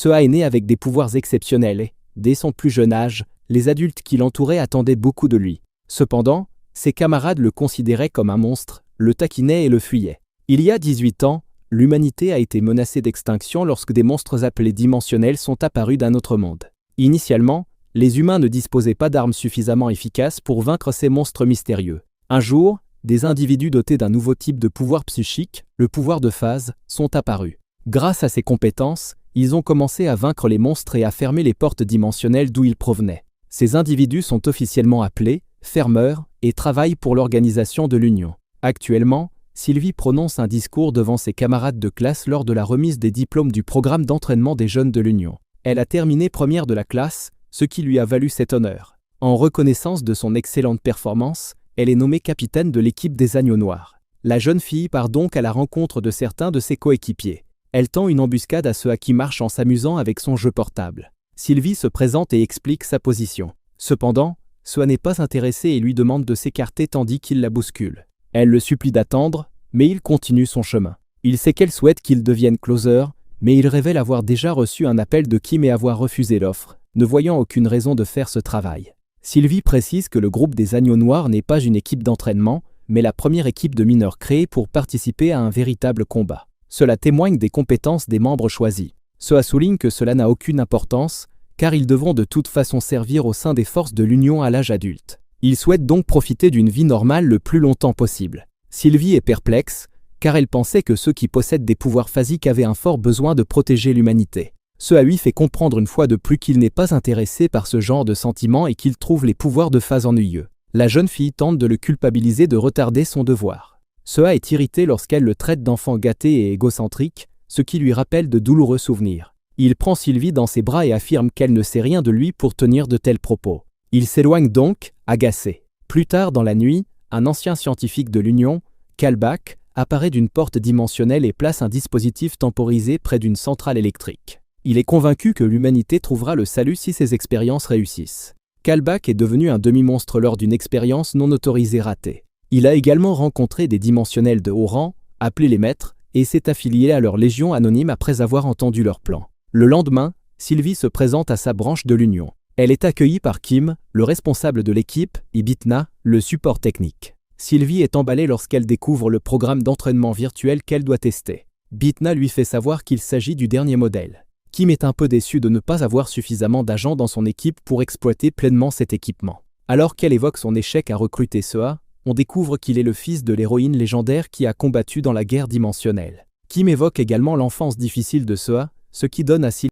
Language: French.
Seo est né avec des pouvoirs exceptionnels et, dès son plus jeune âge, les adultes qui l'entouraient attendaient beaucoup de lui. Cependant, ses camarades le considéraient comme un monstre, le taquinaient et le fuyaient. Il y a 18 ans, l'humanité a été menacée d'extinction lorsque des monstres appelés dimensionnels sont apparus d'un autre monde. Initialement, les humains ne disposaient pas d'armes suffisamment efficaces pour vaincre ces monstres mystérieux. Un jour, des individus dotés d'un nouveau type de pouvoir psychique, le pouvoir de phase, sont apparus. Grâce à ces compétences, ils ont commencé à vaincre les monstres et à fermer les portes dimensionnelles d'où ils provenaient. Ces individus sont officiellement appelés fermeurs et travaillent pour l'organisation de l'Union. Actuellement, Sylvie prononce un discours devant ses camarades de classe lors de la remise des diplômes du programme d'entraînement des jeunes de l'Union. Elle a terminé première de la classe, ce qui lui a valu cet honneur. En reconnaissance de son excellente performance, elle est nommée capitaine de l'équipe des Agneaux Noirs. La jeune fille part donc à la rencontre de certains de ses coéquipiers. Elle tend une embuscade à ceux qui marchent en s'amusant avec son jeu portable. Sylvie se présente et explique sa position. Cependant, Seo n'est pas intéressé et lui demande de s'écarter tandis qu'il la bouscule. Elle le supplie d'attendre, mais il continue son chemin. Il sait qu'elle souhaite qu'il devienne closer, mais il révèle avoir déjà reçu un appel de Kim et avoir refusé l'offre, ne voyant aucune raison de faire ce travail. Sylvie précise que le groupe des Agneaux Noirs n'est pas une équipe d'entraînement, mais la première équipe de mineurs créée pour participer à un véritable combat. Cela témoigne des compétences des membres choisis. Seo souligne que cela n'a aucune importance, car ils devront de toute façon servir au sein des forces de l'Union à l'âge adulte. Ils souhaitent donc profiter d'une vie normale le plus longtemps possible. Sylvie est perplexe, car elle pensait que ceux qui possèdent des pouvoirs phasiques avaient un fort besoin de protéger l'humanité. Seo lui fait comprendre une fois de plus qu'il n'est pas intéressé par ce genre de sentiments et qu'il trouve les pouvoirs de phase ennuyeux. La jeune fille tente de le culpabiliser de retarder son devoir. Seo est irritée lorsqu'elle le traite d'enfant gâté et égocentrique, ce qui lui rappelle de douloureux souvenirs. Il prend Sylvie dans ses bras et affirme qu'elle ne sait rien de lui pour tenir de tels propos. Il s'éloigne donc, agacé. Plus tard dans la nuit, un ancien scientifique de l'Union, Kalbak, apparaît d'une porte dimensionnelle et place un dispositif temporisé près d'une centrale électrique. Il est convaincu que l'humanité trouvera le salut si ses expériences réussissent. Kalbak est devenu un demi-monstre lors d'une expérience non autorisée ratée. Il a également rencontré des dimensionnels de haut rang, appelés les maîtres, et s'est affilié à leur légion anonyme après avoir entendu leur plan. Le lendemain, Sylvie se présente à sa branche de l'Union. Elle est accueillie par Kim, le responsable de l'équipe, et Bitna, le support technique. Sylvie est emballée lorsqu'elle découvre le programme d'entraînement virtuel qu'elle doit tester. Bitna lui fait savoir qu'il s'agit du dernier modèle. Kim est un peu déçu de ne pas avoir suffisamment d'agents dans son équipe pour exploiter pleinement cet équipement. Alors qu'elle évoque son échec à recruter Seo, on découvre qu'il est le fils de l'héroïne légendaire qui a combattu dans la guerre dimensionnelle. Kim évoque également l'enfance difficile de Seo, ce qui donne à Sylvie